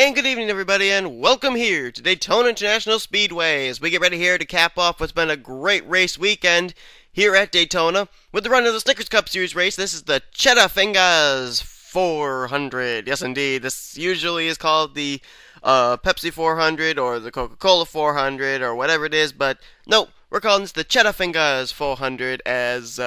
And good evening, everybody, and welcome here to Daytona International Speedway as we get ready here to cap off what's been a great race weekend here at Daytona with the run of the Snickers Cup Series race. This is the Cheddah Fingahs 400. Yes, indeed. This usually is called the Pepsi 400 or the Coca-Cola 400 or whatever it is, but no, we're calling this the Cheddah Fingahs 400 as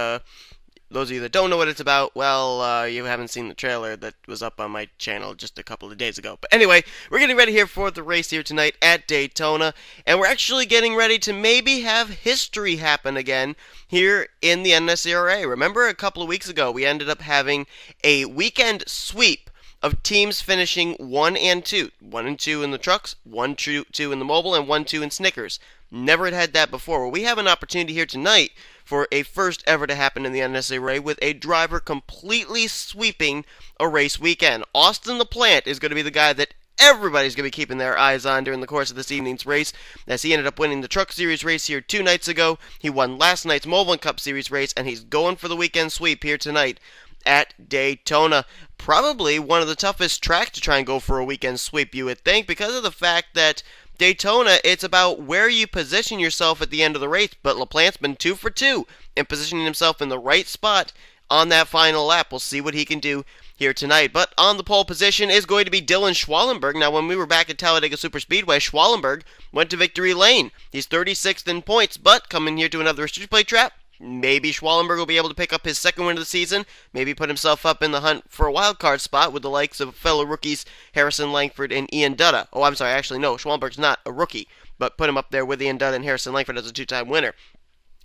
those of you that don't know what it's about, well, you haven't seen the trailer that was up on my channel just a couple of days ago. But anyway, we're getting ready here for the race here tonight at Daytona, and we're actually getting ready to maybe have history happen again here in the NNSCRA. Remember a couple of weeks ago, we ended up having a weekend sweep of teams finishing 1 and 2. 1 and 2 in the trucks, 1, 2 in the mobile, and 1, 2 in Snickers. Never had that before. Well, we have an opportunity here tonight for a first ever to happen in the NNSCRA with a driver completely sweeping a race weekend. Austin the Plant is going to be the guy that everybody's going to be keeping their eyes on during the course of this evening's race, as he ended up winning the Truck Series race here 2 nights ago. He won last night's Mobile and Cup Series race, and he's going for the weekend sweep here tonight at Daytona. Probably one of the toughest tracks to try and go for a weekend sweep, you would think, because of the fact that Daytona, it's about where you position yourself at the end of the race, but LaPlante's been 2 for 2 in positioning himself in the right spot on that final lap. We'll see what he can do here tonight. But on the pole position is going to be Dylan Schwallenberg. Now, when we were back at Talladega Superspeedway, Schwallenberg went to victory lane. He's 36th in points, but coming here to another restricted plate trap, maybe Schwallenberg will be able to pick up his second win of the season, maybe put himself up in the hunt for a wild card spot with the likes of fellow rookies Harrison Langford and Ian Dutta. Oh, I'm sorry, actually, no, Schwallenberg's not a rookie, but put him up there with Ian Dutta and Harrison Langford as a 2-time winner.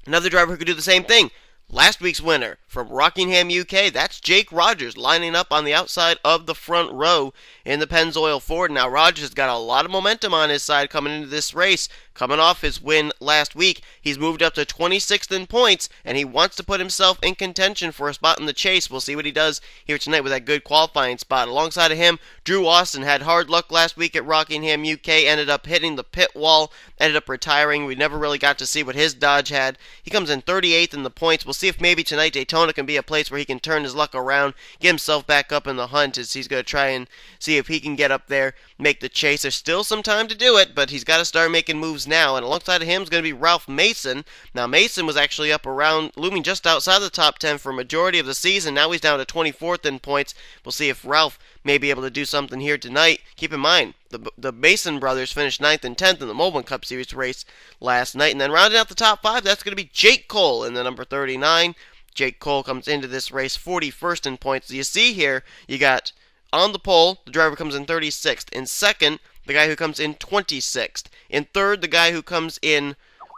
Another driver who could do the same thing, last week's winner from Rockingham, UK, that's Jake Rogers, lining up on the outside of the front row in the Pennzoil Ford. Now, Rogers has got a lot of momentum on his side coming into this race. Coming off his win last week, he's moved up to 26th in points, and he wants to put himself in contention for a spot in the chase. We'll see what he does here tonight with that good qualifying spot. Alongside of him, Drew Austin had hard luck last week at Rockingham, UK, ended up hitting the pit wall, ended up retiring. We never really got to see what his Dodge had. He comes in 38th in the points. We'll see if maybe tonight Daytona can be a place where he can turn his luck around, get himself back up in the hunt, as he's going to try and see if he can get up there, make the chase. There's still some time to do it, but he's got to start making moves now, and alongside of him is going to be Ralph Mason. Now, Mason was actually up around, looming just outside the top 10 for a majority of the season. Now he's down to 24th in points. We'll see if Ralph may be able to do something here tonight. Keep in mind, the Mason brothers finished 9th and 10th in the Mobile Cup Series race last night, and then rounding out the top 5, that's going to be Jake Cole in the number 39. Jake Cole comes into this race 41st in points. So you see here, you got on the pole, the driver comes in 36th. In second, the guy who comes in 26th. In third, the guy who comes in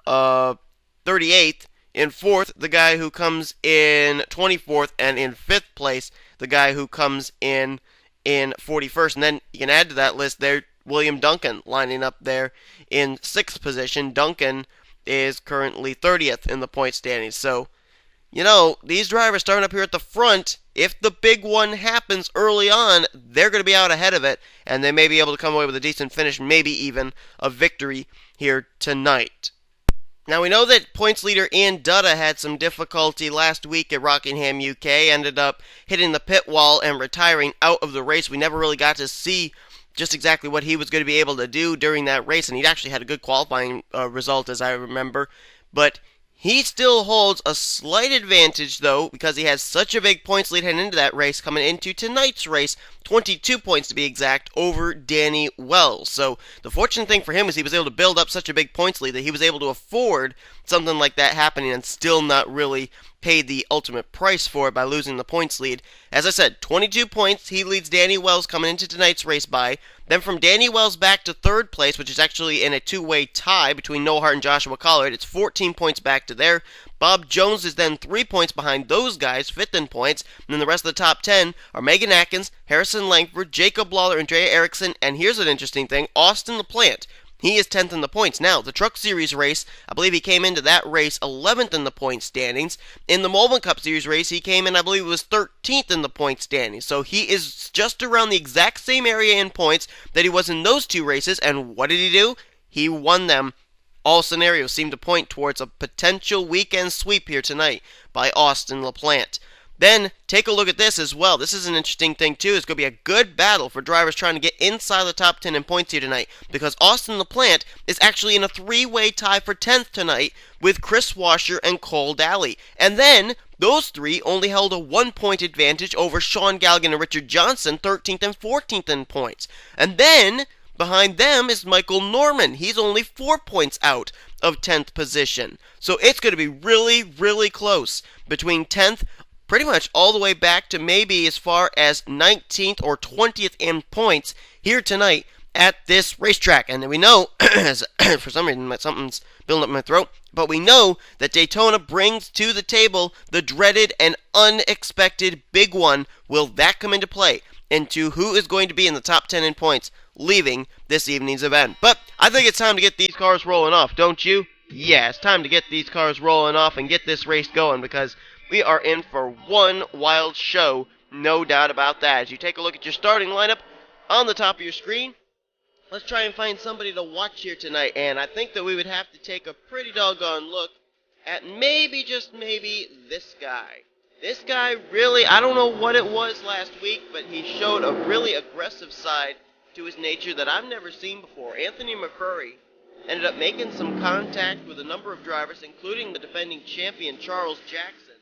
38th. In fourth, the guy who comes in 24th. And in fifth place, the guy who comes in 41st. And then you can add to that list there William Duncan lining up there in 6th position. Duncan is currently 30th in the point standings. So, you know, these drivers starting up here at the front, if the big one happens early on, they're going to be out ahead of it, and they may be able to come away with a decent finish, maybe even a victory here tonight. Now, we know that points leader Ian Dutta had some difficulty last week at Rockingham, UK, ended up hitting the pit wall and retiring out of the race. We never really got to see just exactly what he was going to be able to do during that race, and he actually had a good qualifying result, as I remember, but he still holds a slight advantage, though, because he has such a big points lead heading into that race, coming into tonight's race, 22 points to be exact, over Danny Wells. So the fortunate thing for him is he was able to build up such a big points lead that he was able to afford something like that happening and still not really pay the ultimate price for it by losing the points lead. As I said, 22 points, he leads Danny Wells coming into tonight's race by. Then from Danny Wells back to third place, which is actually in a two-way tie between Noah Hart and Joshua Collard. It's 14 points back to there. Bob Jones is then 3 points behind those guys, 5th in points. And then the rest of the top 10 are Megan Atkins, Harrison Langford, Jacob Lawler, Andrea Erickson. And here's an interesting thing, Austin the Plant. He is 10th in the points. Now, the Truck Series race, I believe he came into that race 11th in the point standings. In the Mobile Cup Series race, he came in, I believe it was 13th in the point standings. So he is just around the exact same area in points that he was in those two races. And what did he do? He won them. All scenarios seem to point towards a potential weekend sweep here tonight by Austin LaPlante. Then take a look at this as well. This is an interesting thing too. It's going to be a good battle for drivers trying to get inside the top 10 in points here tonight, because Austin LaPlante is actually in a three-way tie for 10th tonight with Chris Washer and Cole Daly. And then those three only held a 1-point advantage over Sean Galligan and Richard Johnson, 13th and 14th in points. And then behind them is Michael Norman. He's only 4 points out of 10th position. So it's going to be really, really close between 10th pretty much all the way back to maybe as far as 19th or 20th in points here tonight at this racetrack. And we know, for some reason something's building up my throat, but we know that Daytona brings to the table the dreaded and unexpected big one. Will that come into play into who is going to be in the top 10 in points leaving this evening's event? But I think it's time to get these cars rolling off, don't you? Yeah, it's time to get these cars rolling off and get this race going, because we are in for one wild show, no doubt about that. As you take a look at your starting lineup on the top of your screen, let's try and find somebody to watch here tonight. And I think that we would have to take a pretty doggone look at maybe, just maybe, this guy. This guy really, I don't know what it was last week, but he showed a really aggressive side to his nature that I've never seen before. Anthony McCurry ended up making some contact with a number of drivers, including the defending champion Charles Jackson.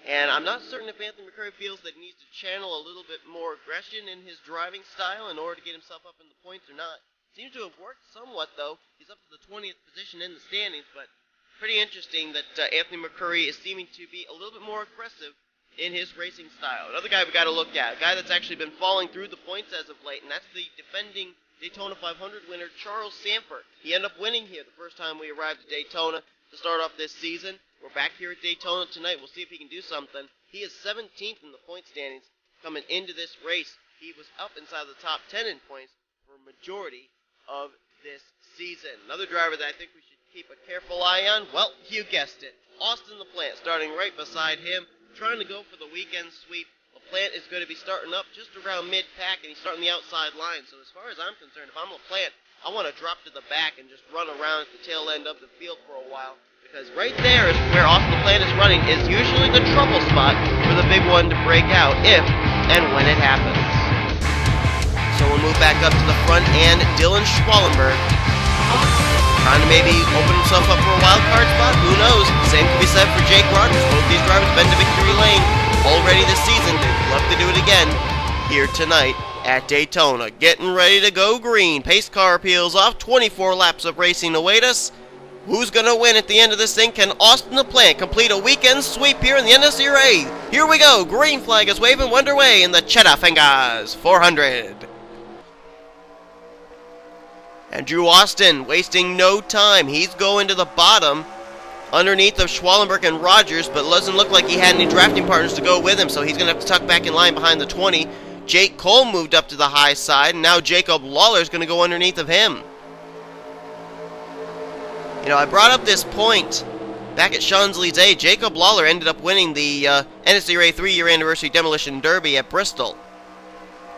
And I'm not certain if Anthony McCurry feels that he needs to channel a little bit more aggression in his driving style in order to get himself up in the points or not. Seems to have worked somewhat, though. He's up to the 20th position in the standings, but pretty interesting that Anthony McCurry is seeming to be a little bit more aggressive in his racing style. Another guy we got to look at, a guy that's actually been falling through the points as of late, and that's the defending Daytona 500 winner, Charles Samper. He ended up winning here the first time we arrived at Daytona to start off this season. We're back here at Daytona tonight. We'll see if he can do something. He is 17th in the point standings coming into this race. He was up inside the top 10 in points for a majority of this season. Another driver that I think we should keep a careful eye on, well, you guessed it, Austin LaPlante, starting right beside him, trying to go for the weekend sweep. LaPlante is going to be starting up just around mid-pack, and he's starting the outside line. So as far as I'm concerned, if I'm LaPlante, I want to drop to the back and just run around at the tail end of the field for a while. Because right there is where Austin LaPlante is running, is usually the trouble spot for the big one to break out, if and when it happens. So we'll move back up to the front, and Dylan Schwallenberg trying to maybe open himself up for a wild card spot. Who knows? Same can be said for Jake Rogers. Both these drivers have been to victory lane already this season. They'd love to do it again here tonight at Daytona. Getting ready to go green. Pace car peels off. 24 laps of racing await us. Who's going to win at the end of this thing? Can Austin LaPlante complete a weekend sweep here in the NNSCRA? Here we go. Green flag is waving underway in the Cheddah Fingahs 400. And Drew Austin wasting no time. He's going to the bottom underneath of Schwallenberg and Rogers, but it doesn't look like he had any drafting partners to go with him, so he's going to have to tuck back in line behind the 20. Jake Cole moved up to the high side, and now Jacob Lawler is going to go underneath of him. You know, I brought up this point back at Champs-Élysées. Jacob Lawler ended up winning the NNSCRA 3-year anniversary demolition derby at Bristol.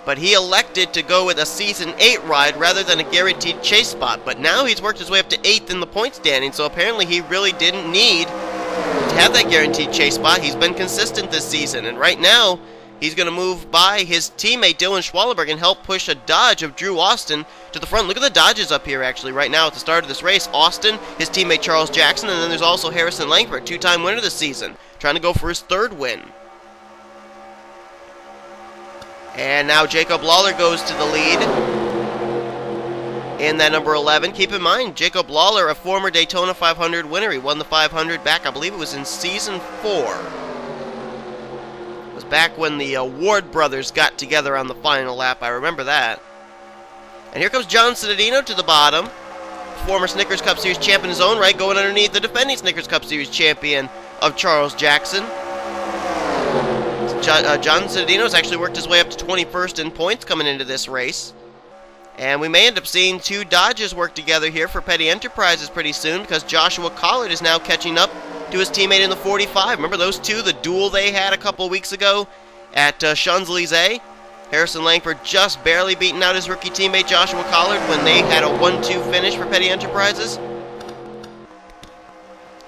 But he elected to go with a Season 8 ride rather than a guaranteed chase spot. But now he's worked his way up to 8th in the point standing, so apparently he really didn't need to have that guaranteed chase spot. He's been consistent this season, and right now he's going to move by his teammate Dylan Schwallenberg and help push a Dodge of Drew Austin to the front. Look at the Dodges up here actually right now at the start of this race. Austin, his teammate Charles Jackson, and then there's also Harrison Langford, two-time winner this season, trying to go for his third win. And now Jacob Lawler goes to the lead in that number 11. Keep in mind, Jacob Lawler, a former Daytona 500 winner. He won the 500 back, I believe it was in Season 4. It was back when the Ward brothers got together on the final lap. I remember that. And here comes John Cittadino to the bottom. Former Snickers Cup Series champion in his own right, going underneath the defending Snickers Cup Series champion of Charles Jackson. John Cittadino has actually worked his way up to 21st in points coming into this race. And we may end up seeing two Dodges work together here for Petty Enterprises pretty soon, because Joshua Collard is now catching up to his teammate in the 45. Remember those two, the duel they had a couple weeks ago at Champs-Élysées? Harrison Langford just barely beating out his rookie teammate Joshua Collard when they had a 1-2 finish for Petty Enterprises.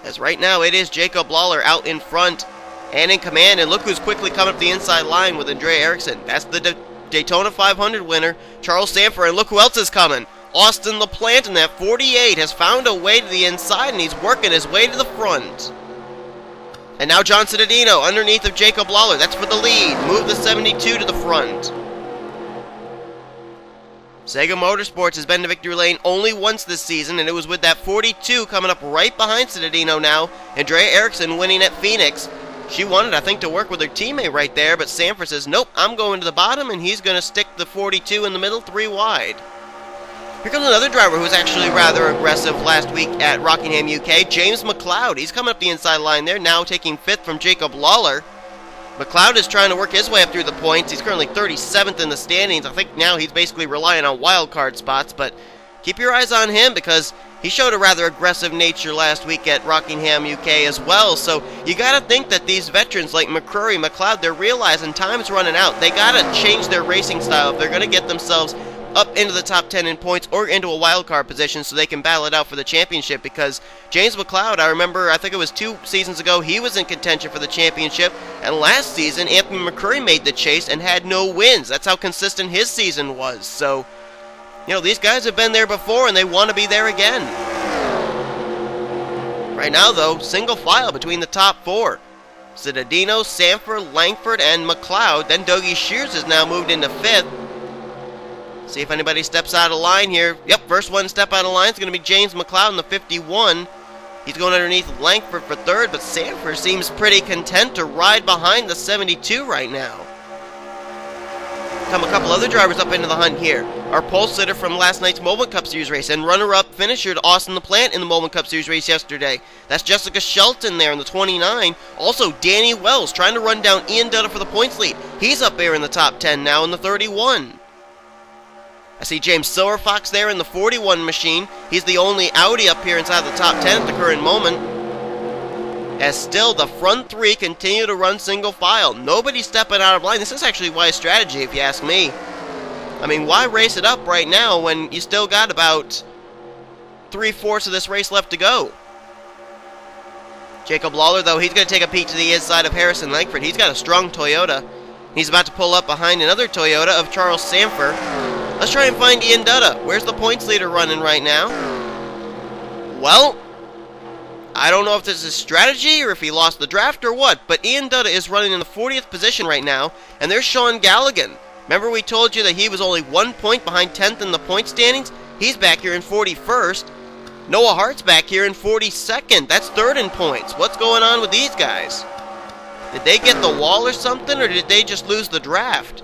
As right now it is Jacob Lawler out in front and in command, and look who's quickly coming up the inside line with Andrea Eriksson. That's the Daytona 500 winner, Charles Sanford, and look who else is coming. Austin LaPlante in that 48 has found a way to the inside, and he's working his way to the front. And now John Cittadino underneath of Jacob Lawler. That's for the lead. Move the 72 to the front. Sega Motorsports has been to victory lane only once this season, and it was with that 42 coming up right behind Cittadino now. Andrea Eriksson winning at Phoenix. She wanted, I think, to work with her teammate right there, but Sanford says, nope, I'm going to the bottom, and he's going to stick the 42 in the middle, 3 wide. Here comes another driver who was actually rather aggressive last week at Rockingham, UK, James McLeod. He's coming up the inside line there, now taking 5th from Jacob Lawler. McLeod is trying to work his way up through the points. He's currently 37th in the standings. I think now he's basically relying on wild card spots, but keep your eyes on him because he showed a rather aggressive nature last week at Rockingham, UK as well. So you got to think that these veterans like McCrory, McLeod, they're realizing time's running out. They got to change their racing style if they're going to get themselves up into the top 10 in points or into a wild card position so they can battle it out for the championship, because James McLeod, I remember, I think it was 2 seasons ago, he was in contention for the championship, and last season Anthony McCurry made the chase and had no wins. That's how consistent his season was. So, you know, these guys have been there before and they want to be there again. Right now, though, single file between the top 4. Cittadino, Sanford, Langford, and McLeod. Then Dougie Shears has now moved into 5th. See if anybody steps out of line here. Yep, first one step out of line is going to be James McLeod in the 51. He's going underneath Langford for 3rd, but Sanford seems pretty content to ride behind the 72 right now. Come a couple other drivers up into the hunt here. Our pole sitter from last night's Moment Cup Series race and runner-up finisher to Austin LaPlante in the Moment Cup Series race yesterday. That's Jessica Shelton there in the 29. Also, Danny Wells trying to run down Ian Dutta for the points lead. He's up there in the top 10 now in the 31. I see James Silverfox there in the 41 machine. He's the only Audi up here inside the top 10 at the current moment. As still, the front 3 continue to run single file. Nobody's stepping out of line. This is actually wise strategy, if you ask me. I mean, why race it up right now when you still got about 3/4 of this race left to go? Jacob Lawler, though, he's going to take a peek to the inside of Harrison Langford. He's got a strong Toyota. He's about to pull up behind another Toyota of Charles Sanford. Let's try and find Ian Dutta. Where's the points leader running right now? Well, I don't know if this is strategy or if he lost the draft or what, but Ian Dutta is running in the 40th position right now, and there's Sean Galligan. Remember we told you that he was only 1 point behind 10th in the point standings? He's back here in 41st. Noah Hart's back here in 42nd. That's 3rd in points. What's going on with these guys? Did they get the wall or something, or did they just lose the draft?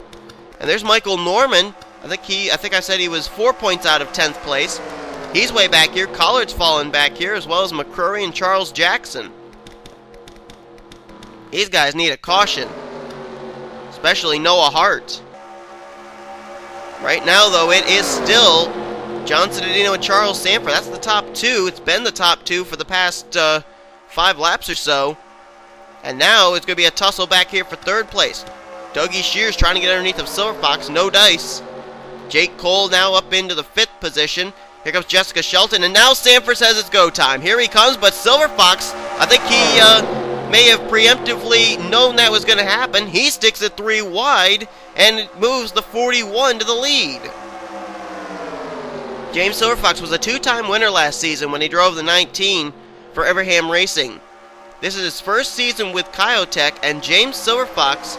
And there's Michael Norman. I think I said he was 4 points out of 10th place. He's way back here. Collard's fallen back here, as well as McCrory and Charles Jackson. These guys need a caution, especially Noah Hart. Right now, though, it is still John Cittadino and Charles Sanford. That's the top 2. It's been the top 2 for the past 5 laps or so. And now it's going to be a tussle back here for 3rd place. Dougie Shears trying to get underneath of Silverfox. No dice. Jake Cole now up into the 5th position. Here comes Jessica Shelton, and now Sanford says it's go time. Here he comes, but Silverfox, I think he may have preemptively known that was going to happen. He sticks it 3 wide and moves the 41 to the lead. James Silverfox was a 2-time winner last season when he drove the 19 for Everham Racing. This is his first season with Kyotech, and James Silverfox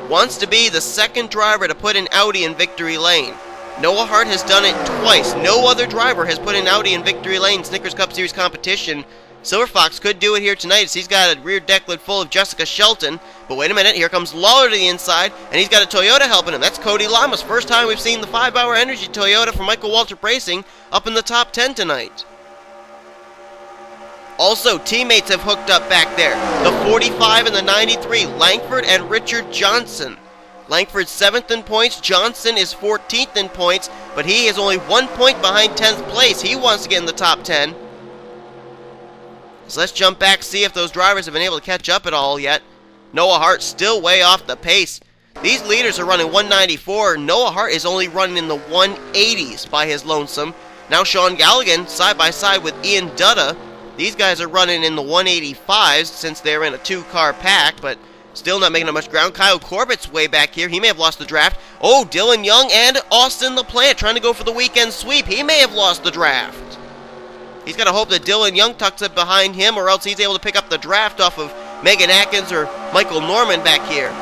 wants to be the 2nd driver to put an Audi in victory lane. Noah Hart has done it twice. No other driver has put an Audi in victory lane Snickers Cup Series competition. Silverfox could do it here tonight as he's got a rear deck lid full of Jessica Shelton. But wait a minute, here comes Lawler to the inside, and he's got a Toyota helping him. That's Cody Lamas. First time we've seen the 5-hour energy Toyota from Michael Waltrip Racing up in the top 10 tonight. Also, teammates have hooked up back there. The 45 and the 93, Langford and Richard Johnson. Langford's 7th in points, Johnson is 14th in points, but he is only 1 point behind 10th place. He wants to get in the top 10. So let's jump back, see if those drivers have been able to catch up at all yet. Noah Hart still way off the pace. These leaders are running 194. Noah Hart is only running in the 180s by his lonesome. Now Sean Galligan side by side with Ian Dutta. These guys are running in the 185s since they're in a two-car pack, but still not making up much ground. Kyle Corbett's way back here. He may have lost the draft. Oh, Dylan Young and Austin LaPlante trying to go for the weekend sweep. He may have lost the draft. He's got to hope that Dylan Young tucks it behind him, or else he's able to pick up the draft off of Megan Atkins or Michael Norman back here.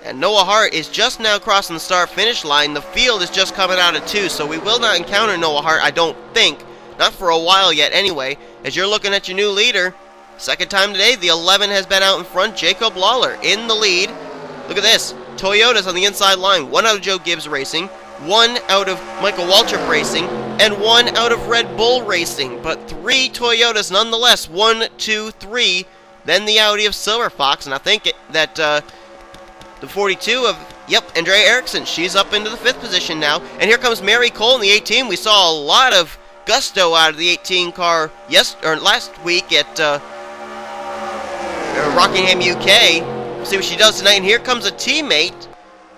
And Noah Hart is just now crossing the start-finish line. The field is just coming out of 2, so we will not encounter Noah Hart, I don't think. Not for a while yet, anyway. As you're looking at your new leader, second time today, the 11 has been out in front. Jacob Lawler in the lead. Look at this. Toyota's on the inside line. 1 out of Joe Gibbs Racing, 1 out of Michael Waltrip Racing, and 1 out of Red Bull Racing. But 3 Toyotas nonetheless. 1, 2, 3. Then the Audi of Silver Fox, and I think that the 42 of, Andrea Erickson. She's up into the 5th position now. And here comes Mary Cole in the 18. We saw a lot of gusto out of the 18 car last week at Rockingham, UK. We'll see what she does tonight. And here comes a teammate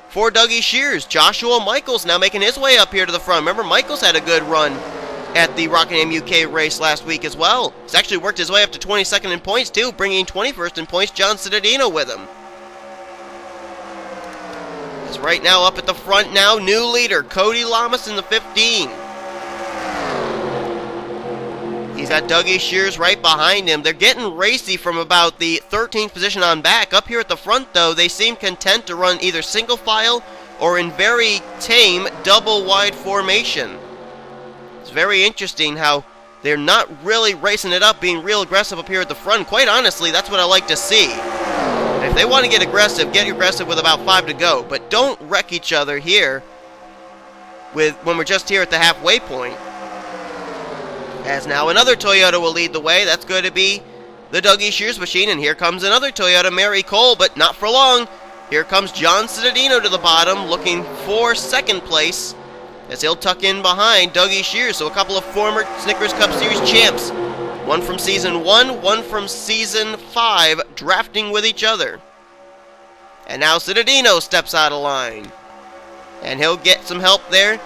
for Dougie Shears. Joshua Michaels now making his way up here to the front. Remember, Michaels had a good run at the Rockingham, UK race last week as well. He's actually worked his way up to 22nd in points, too, bringing 21st in points. John Cittadino with him. Right now up at the front now, new leader, Cody Lamas in the 15. He's got Dougie Shears right behind him. They're getting racy from about the 13th position on back. Up here at the front, though, they seem content to run either single file or in very tame double wide formation. It's very interesting how they're not really racing it up, being real aggressive up here at the front. Quite honestly, that's what I like to see. If they want to get aggressive with about 5 to go. But don't wreck each other here when we're just here at the halfway point. As now another Toyota will lead the way. That's going to be the Dougie Shears machine. And here comes another Toyota, Mary Cole, but not for long. Here comes John Cittadino to the bottom, looking for second place, as he'll tuck in behind Dougie Shears. So a couple of former Snickers Cup Series champs. One from Season 1, one from Season 5, drafting with each other. And now Cittadino steps out of line. And he'll get some help there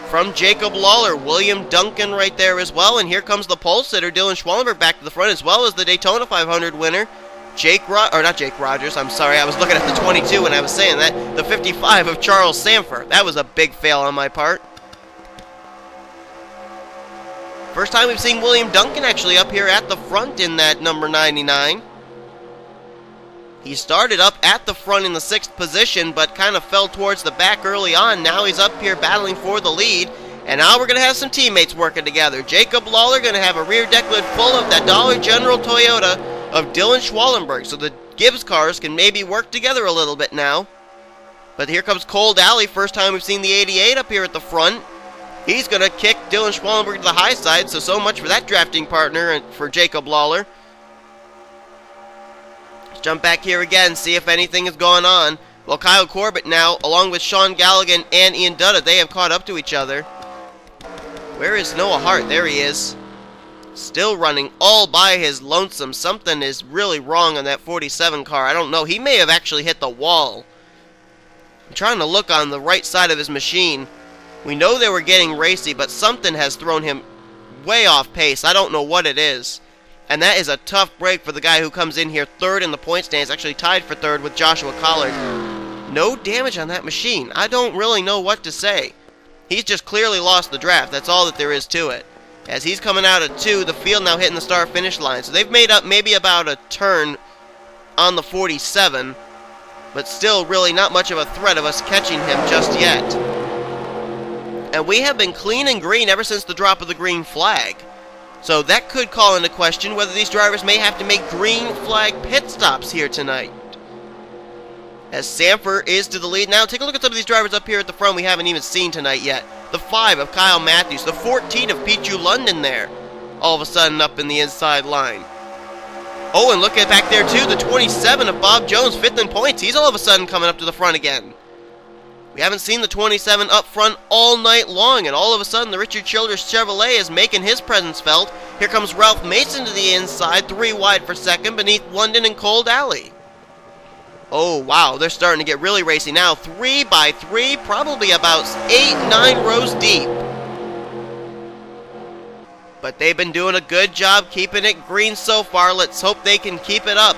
from Jacob Lawler. William Duncan right there as well. And here comes the pole sitter, Dylan Schwallenberg, back to the front, as well as the Daytona 500 winner, not Jake Rogers, I'm sorry, I was looking at the 22 when I was saying that. The 55 of Charles Sanford. That was a big fail on my part. First time we've seen William Duncan actually up here at the front in that number 99. He started up at the front in the 6th position, but kind of fell towards the back early on. Now he's up here battling for the lead. And now we're going to have some teammates working together. Jacob Lawler going to have a rear deck lid full of that Dollar General Toyota of Dylan Schwallenberg. So the Gibbs cars can maybe work together a little bit now. But here comes Cole Daly. First time we've seen the 88 up here at the front. He's going to kick Dylan Schwallenberg to the high side, so much for that drafting partner and for Jacob Lawler. Let's jump back here again, see if anything is going on. Well, Kyle Corbett now, along with Sean Galligan and Ian Dutta, they have caught up to each other. Where is Noah Hart? There he is. Still running all by his lonesome. Something is really wrong on that 47 car. I don't know. He may have actually hit the wall. I'm trying to look on the right side of his machine. We know they were getting racy, but something has thrown him way off pace. I don't know what it is. And that is a tough break for the guy who comes in here 3rd in the point stands, actually tied for 3rd with Joshua Collard. No damage on that machine. I don't really know what to say. He's just clearly lost the draft. That's all that there is to it. As he's coming out at 2, the field now hitting the start-finish line. So they've made up maybe about a turn on the 47, but still really not much of a threat of us catching him just yet. And we have been clean and green ever since the drop of the green flag. So that could call into question whether these drivers may have to make green flag pit stops here tonight. As Sanford is to the lead now. Take a look at some of these drivers up here at the front we haven't even seen tonight yet. The 5 of Kyle Matthews. The 14 of Pichu London there. All of a sudden up in the inside line. Oh, and look at back there too. The 27 of Bob Jones, 5th in points. He's all of a sudden coming up to the front again. We haven't seen the 27 up front all night long, and all of a sudden the Richard Childress Chevrolet is making his presence felt. Here comes Ralph Mason to the inside, 3 wide for second, beneath London and Cole Daly. Oh, wow, they're starting to get really racy now. 3 by 3, probably about 8-9 rows deep. but they've been doing a good job keeping it green so far. Let's hope they can keep it up.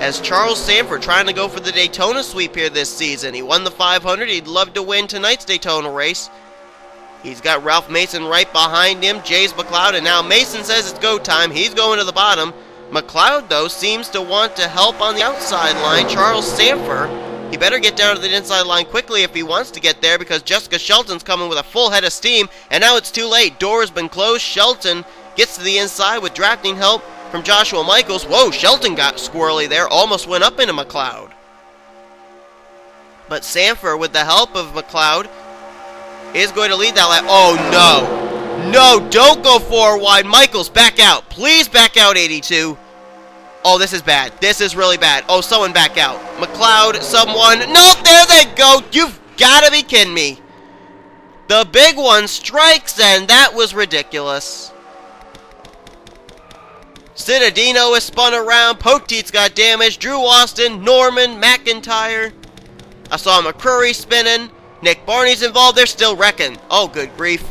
As Charles Sanford trying to go for the Daytona sweep here this season. He won the 500. He'd love to win tonight's Daytona race. He's got Ralph Mason right behind him, James McLeod, and now Mason says it's go time. He's going to the bottom. McLeod, though, seems to want to help on the outside line. Charles Sanford, he better get down to the inside line quickly if he wants to get there, because Jessica Shelton's coming with a full head of steam, and now it's too late. Door has been closed. Shelton gets to the inside with drafting help from Joshua Michaels. Whoa, Shelton got squirrely there, almost went up into McLeod. But Sanford, with the help of McLeod, is going to lead that lap. Oh, no. No, don't go forward wide. Michaels, back out. Please back out, 82. Oh, this is bad. This is really bad. Oh, someone back out. McLeod, someone. No, there they go. You've got to be kidding me. The big one strikes, and that was ridiculous. Citadino is spun around. Poteet's got damage. Drew Austin, Norman, McIntyre. I saw McCrory spinning. Nick Barney's involved. They're still wrecking. Oh, good grief.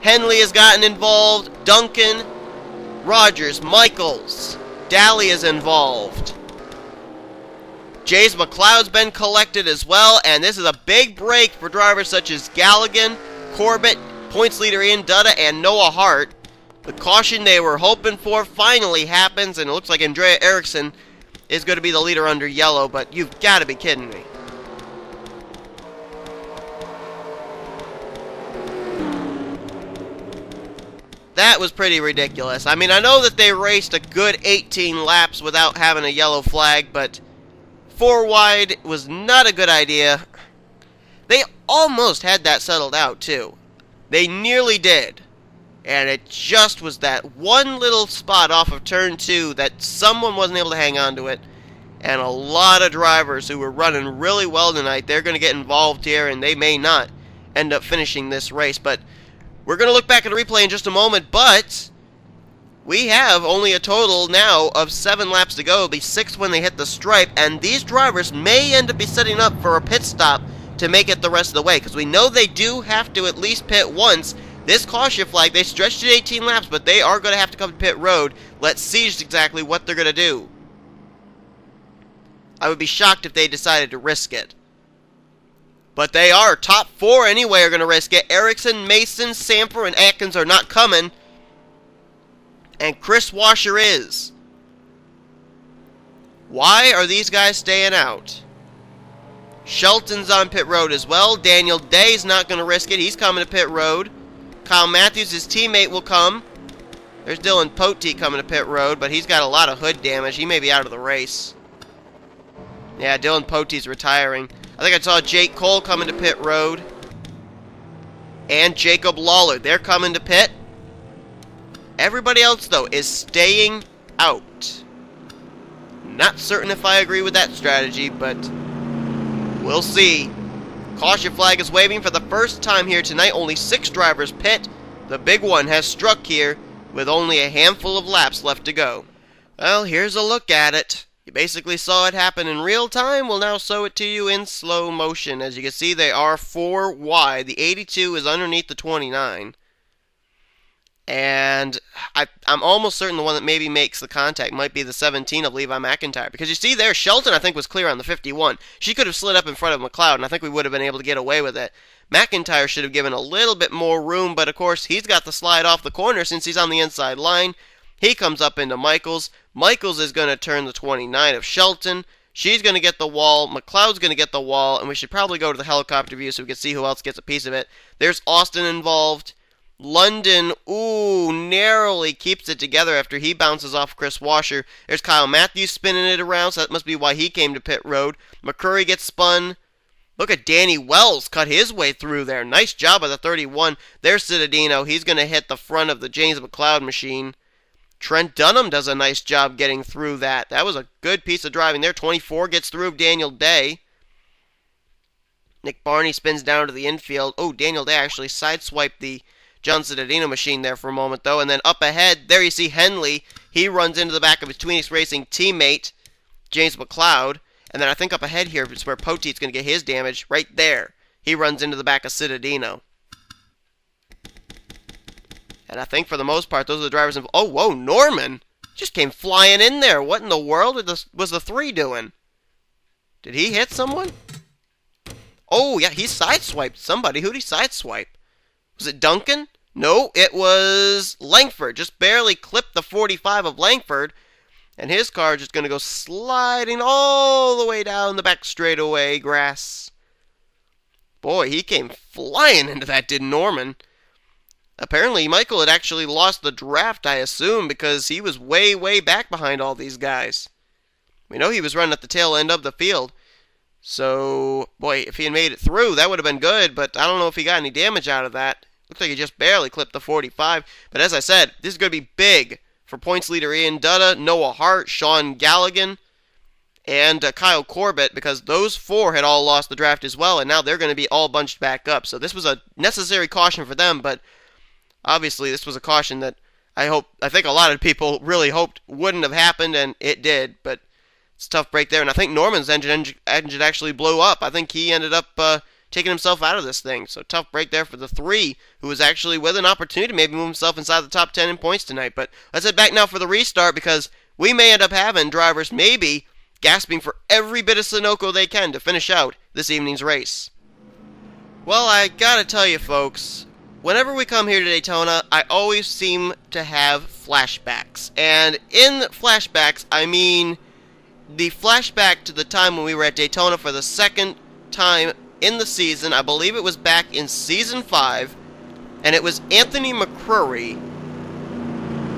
Henley has gotten involved. Duncan, Rogers, Michaels. Daly is involved. James McLeod's been collected as well. And this is a big break for drivers such as Galligan, Corbett, points leader Ian Dutta, and Noah Hart. The caution they were hoping for finally happens, and it looks like Andrea Eriksson is going to be the leader under yellow, but you've got to be kidding me. That was pretty ridiculous. I mean, I know that they raced a good 18 laps without having a yellow flag, but 4 wide was not a good idea. They almost had that settled out, too. They nearly did. And it just was that one little spot off of turn 2 that someone wasn't able to hang on to it. And a lot of drivers who were running really well tonight, they're going to get involved here, and they may not end up finishing this race. But we're going to look back at the replay in just a moment, but we have only a total now of 7 laps to go. It'll be 6 when they hit the stripe, and these drivers may end up setting up for a pit stop to make it the rest of the way, because we know they do have to at least pit once. This caution flag, they stretched it 18 laps, but they are going to have to come to pit road. Let's see just exactly what they're going to do. I would be shocked if they decided to risk it. But they are. Top 4 anyway are going to risk it. Erickson, Mason, Samper, and Atkins are not coming. And Chris Washer is. Why are these guys staying out? Shelton's on pit road as well. Daniel Day's not going to risk it. He's coming to pit road. Kyle Matthews, his teammate, will come. There's Dylan Poteet coming to pit road, but he's got a lot of hood damage. He may be out of the race. Yeah, Dylan Poteet's retiring. I think I saw Jake Cole coming to pit road. And Jacob Lawler. They're coming to pit. Everybody else, though, is staying out. Not certain if I agree with that strategy, but we'll see. Caution flag is waving for the first time here tonight. Only 6 drivers pit. The big one has struck here with only a handful of laps left to go. Well, here's a look at it. You basically saw it happen in real time. We'll now show it to you in slow motion. As you can see, they are 4 wide. The 82 is underneath the 29. And I'm almost certain the one that maybe makes the contact might be the 17 of Levi McIntyre. Because you see there, Shelton, I think, was clear on the 51. She could have slid up in front of McLeod, and I think we would have been able to get away with it. McIntyre should have given a little bit more room, but of course, he's got the slide off the corner since he's on the inside line. He comes up into Michaels. Michaels is going to turn the 29 of Shelton. She's going to get the wall. McLeod's going to get the wall, and we should probably go to the helicopter view so we can see who else gets a piece of it. There's Austin involved. London, narrowly keeps it together after he bounces off Chris Washer. There's Kyle Matthews spinning it around, so that must be why he came to pit road. McCurry gets spun. Look at Danny Wells cut his way through there. Nice job by the 31. There's Citadino. He's going to hit the front of the James McLeod machine. Trent Dunham does a nice job getting through that. That was a good piece of driving there. 24 gets through Daniel Day. Nick Barney spins down to the infield. Oh, Daniel Day actually sideswiped the John Citadino machine there for a moment, though. And then up ahead, there you see Henley. He runs into the back of his Tweenix Racing teammate, James McLeod. And then I think up ahead here is where Poteet's going to get his damage. Right there. He runs into the back of Citadino. And I think for the most part, those are the drivers involved. Oh, whoa, Norman just came flying in there. What in the world was the 3 doing? Did he hit someone? Oh, yeah, he sideswiped somebody. Who'd he sideswipe? Was it Duncan? No, it was Langford. Just barely clipped the 45 of Langford. And his car just going to go sliding all the way down the back straightaway grass. Boy, he came flying into that, did Norman. Apparently, Michael had actually lost the draft, I assume, because he was way, way back behind all these guys. We know he was running at the tail end of the field. So, boy, if he had made it through, that would have been good, but I don't know if he got any damage out of that. Looks like he just barely clipped the 45. But as I said, this is going to be big for points leader Ian Dutta, Noah Hart, Sean Galligan, and Kyle Corbett, because those 4 had all lost the draft as well, and now they're going to be all bunched back up. So this was a necessary caution for them, but obviously this was a caution that I think a lot of people really hoped wouldn't have happened, and it did, but it's a tough break there. And I think Norman's engine actually blew up. I think he ended up taking himself out of this thing. So tough break there for the 3, who was actually with an opportunity to maybe move himself inside the top 10 in points tonight. But let's head back now for the restart, because we may end up having drivers maybe gasping for every bit of Sunoco they can to finish out this evening's race. Well, I gotta tell you folks, whenever we come here to Daytona, I always seem to have flashbacks. And in flashbacks, I mean the flashback to the time when we were at Daytona for the second time in the season. I believe it was back in Season 5, and it was Anthony McCrory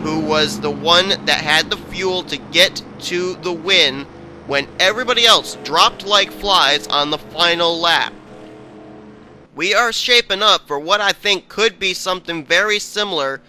who was the one that had the fuel to get to the win when everybody else dropped like flies on the final lap. We are shaping up for what I think could be something very similar.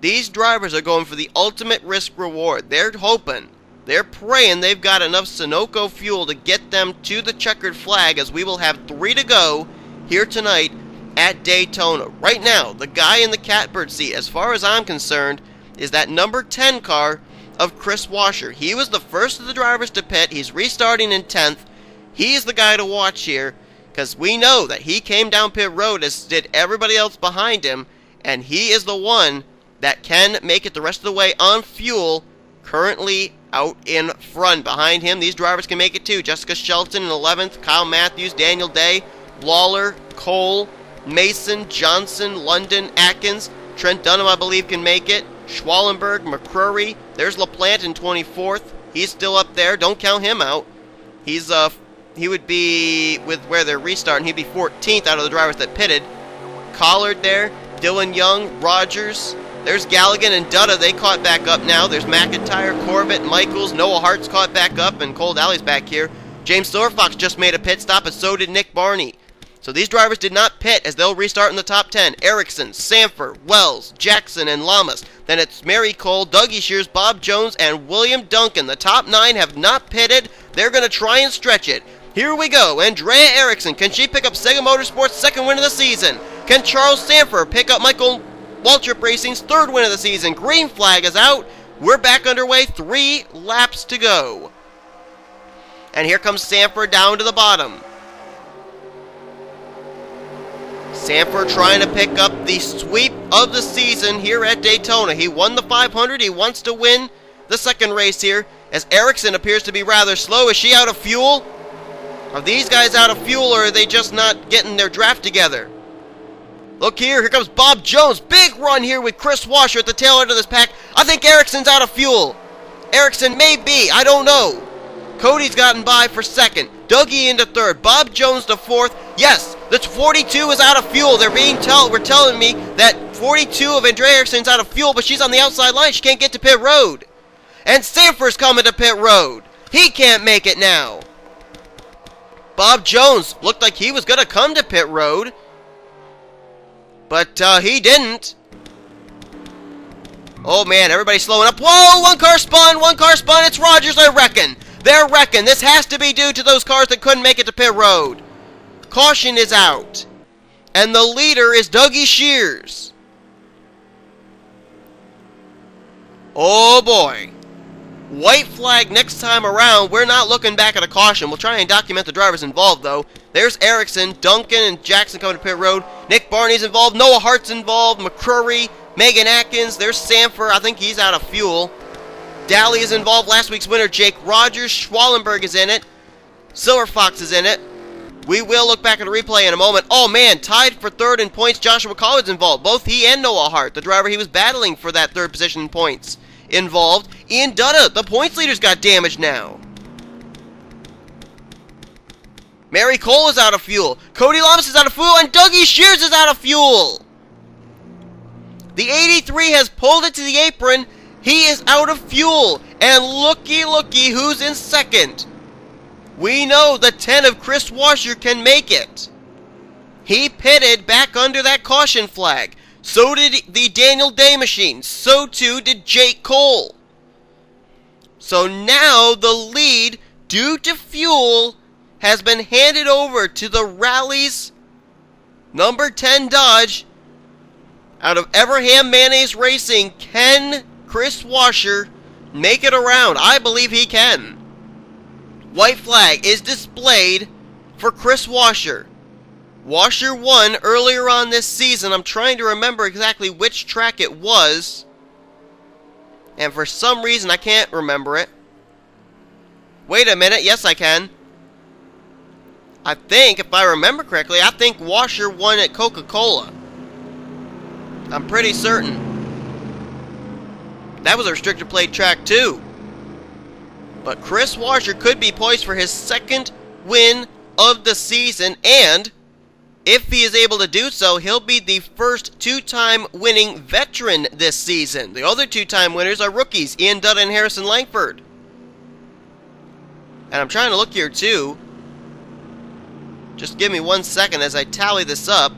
These drivers are going for the ultimate risk-reward. They're hoping, they're praying they've got enough Sunoco fuel to get them to the checkered flag, as we will have 3 to go here tonight at Daytona. Right now, the guy in the catbird seat, as far as I'm concerned, is that number 10 car of Chris Washer. He was the first of the drivers to pit. He's restarting in 10th. He's the guy to watch here, because we know that he came down pit road as did everybody else behind him, and he is the one that can make it the rest of the way on fuel, currently out in front. Behind him, these drivers can make it too. Jessica Shelton in 11th, Kyle Matthews, Daniel Day, Lawler, Cole, Mason, Johnson, London, Atkins, Trent Dunham I believe can make it, Schwallenberg, McCrory, there's LaPlante in 24th, he's still up there, don't count him out. He would be, with where they're restarting, he'd be 14th out of the drivers that pitted. Collard there, Dylan Young, Rogers, there's Galligan and Dutta, they caught back up now. There's McIntyre, Corbett, Michaels, Noah Hart's caught back up, and Cole Daly's back here. James Silverfox just made a pit stop, and so did Nick Barney. So these drivers did not pit, as they'll restart in the top 10. Erickson, Sanford, Wells, Jackson, and Lamas. Then it's Mary Cole, Dougie Shears, Bob Jones, and William Duncan. The top 9 have not pitted. They're going to try and stretch it. Here we go. Andrea Erickson. Can she pick up Sega Motorsports' second win of the season? Can Charles Sanford pick up Michael Waltrip Racing's third win of the season? Green flag is out. We're back underway. 3 laps to go. And here comes Sanford down to the bottom. Sanford trying to pick up the sweep of the season here at Daytona. He won the 500. He wants to win the second race here, as Erickson appears to be rather slow. Is she out of fuel? Are these guys out of fuel, or are they just not getting their draft together? Look here comes Bob Jones. Big run here with Chris Washer at the tail end of this pack. I think Erickson's out of fuel. Erickson may be, I don't know. Cody's gotten by for second. Dougie into third. Bob Jones to fourth. Yes, the 42 is out of fuel. We're telling me that 42 of Andrea Erickson's out of fuel, but she's on the outside line. She can't get to pit road. And Sanford's coming to pit road. He can't make it now. Bob Jones looked like he was going to come to pit road, but he didn't. Oh man, everybody's slowing up. Whoa, one car spun. It's Rogers, They're wrecking. This has to be due to those cars that couldn't make it to pit road. Caution is out. And the leader is Dougie Shears. Oh boy. White flag next time around. We're not looking back at a caution. We'll try and document the drivers involved, though. There's Erickson, Duncan, and Jackson coming to pit road. Nick Barney's involved. Noah Hart's involved. McCrory, Megan Atkins, there's Sanford. I think he's out of fuel. Daly is involved. Last week's winner, Jake Rogers. Schwallenberg is in it. Silver Fox is in it. We will look back at the replay in a moment. Oh, man, tied for third in points. Joshua Collard's involved. Both he and Noah Hart, the driver he was battling for that third position in points, involved. Ian Dutta, the points leader's got damaged now. Mary Cole is out of fuel. Cody Lomas is out of fuel. And Dougie Shears is out of fuel. The 83 has pulled it to the apron. He is out of fuel. And looky who's in second. We know the 10 of Chris Washer can make it. He pitted back under that caution flag. So did the Daniel Day machine. So too did Jake Cole. So now the lead, due to fuel, has been handed over to the rally's number 10 Dodge. Out of Everham Mayonnaise Racing, can Chris Washer make it around? I believe he can. White flag is displayed for Chris Washer. Washer won earlier on this season. I'm trying to remember exactly which track it was. And for some reason, I can't remember it. Wait a minute. Yes, I can. I think, if I remember correctly, I think Washer won at Coca-Cola. I'm pretty certain. That was a restrictor plate track, too. But Chris Washer could be poised for his second win of the season, and if he is able to do so, he'll be the first two-time winning veteran this season. The other two-time winners are rookies, Ian Dutta and Harrison Langford. And I'm trying to look here, too. Just give me 1 second as I tally this up.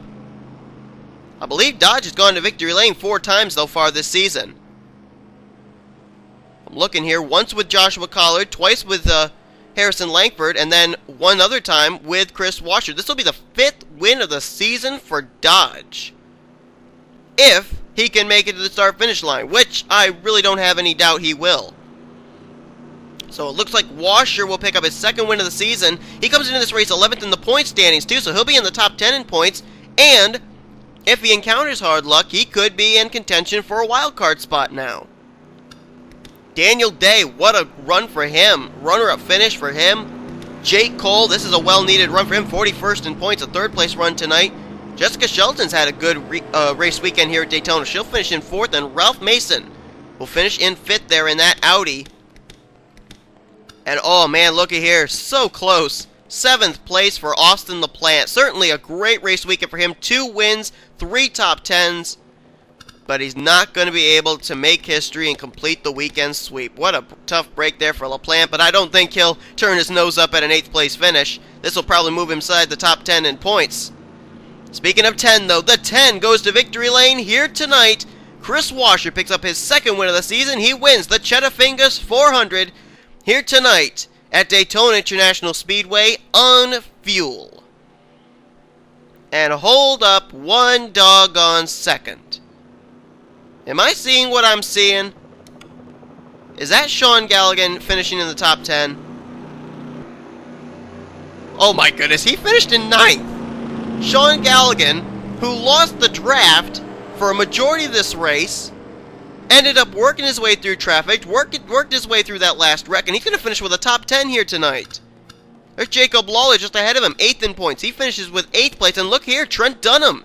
I believe Dodge has gone to victory lane 4 times so far this season. I'm looking here, once with Joshua Collard, twice with Harrison Langford, and then one other time with Chris Washer. This will be the 5th win of the season for Dodge, if he can make it to the start-finish line, which I really don't have any doubt he will. So it looks like Washer will pick up his second win of the season. He comes into this race 11th in the point standings, too, so he'll be in the top 10 in points, and if he encounters hard luck, he could be in contention for a wild card spot now. Daniel Day, what a run for him. Runner-up finish for him. Jake Cole, this is a well-needed run for him. 41st in points, a third-place run tonight. Jessica Shelton's had a good race weekend here at Daytona. She'll finish in 4th, and Ralph Mason will finish in 5th there in that Audi. And oh man, looky here, so close. 7th place for Austin LaPlante. Certainly a great race weekend for him. 2 wins, 3 top 10s. But he's not going to be able to make history and complete the weekend sweep. What a tough break there for LaPlante, but I don't think he'll turn his nose up at an 8th place finish. This will probably move him inside the top 10 in points. Speaking of 10, though, the 10 goes to victory lane here tonight. Chris Washer picks up his second win of the season. He wins the Cheddah Fingahs 400 here tonight at Daytona International Speedway on fuel. And hold up one doggone second. Am I seeing what I'm seeing? Is that Sean Galligan finishing in the top 10? Oh my goodness, he finished in 9th. Sean Galligan, who lost the draft for a majority of this race, ended up working his way through traffic, worked his way through that last wreck, and he's going to finish with a top 10 here tonight. There's Jacob Lawler just ahead of him, 8th in points. He finishes with 8th place, and look here, Trent Dunham,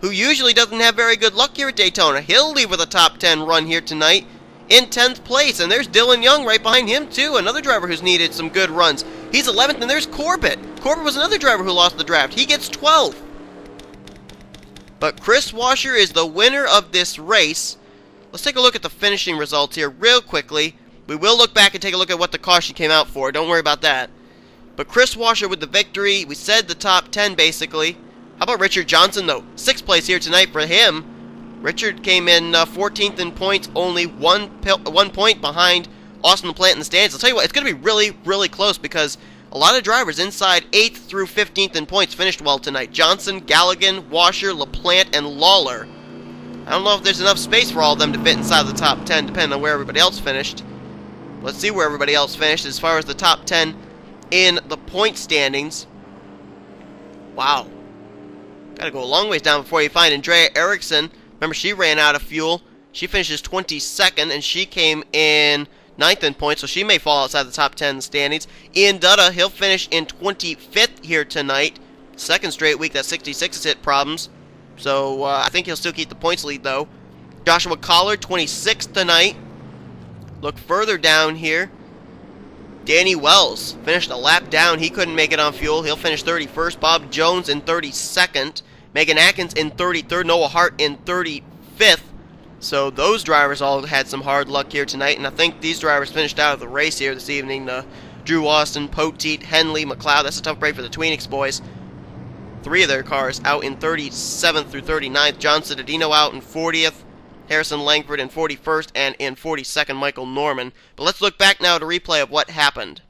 who usually doesn't have very good luck here at Daytona. He'll leave with a top 10 run here tonight in 10th place. And there's Dylan Young right behind him, too, another driver who's needed some good runs. He's 11th, and there's Corbett. Corbett was another driver who lost the draft. He gets 12th. But Chris Washer is the winner of this race. Let's take a look at the finishing results here real quickly. We will look back and take a look at what the caution came out for. Don't worry about that. But Chris Washer with the victory. We said the top 10, basically. How about Richard Johnson, though? 6th place here tonight for him. Richard came in 14th in points, only 1 point behind Austin LaPlante in the stands. I'll tell you what, it's going to be really, really close because a lot of drivers inside 8th through 15th in points finished well tonight. Johnson, Galligan, Washer, LaPlante, and Lawler. I don't know if there's enough space for all of them to fit inside the top 10, depending on where everybody else finished. Let's see where everybody else finished as far as the top 10 in the point standings. Wow. Gotta go a long ways down before you find Andrea Eriksson, Remember, she ran out of fuel. She finishes 22nd, and she came in 9th in points, so she may fall outside the top 10 standings. Ian Dutta, he'll finish in 25th here tonight. Second straight week that 66 has hit problems. So I think he'll still keep the points lead, though. Joshua Collard, 26th tonight. Look further down here. Danny Wells finished a lap down. He couldn't make it on fuel. He'll finish 31st. Bob Jones in 32nd. Megan Atkins in 33rd. Noah Hart in 35th. So those drivers all had some hard luck here tonight, and I think these drivers finished out of the race here this evening. Drew Austin, Poteet, Henley, McLeod. That's a tough break for the Tweenix boys. 3 of their cars out in 37th through 39th. John Cittadino out in 40th. Harrison Langford in 41st, and in 42nd, Michael Norman. But let's look back now to replay of what happened.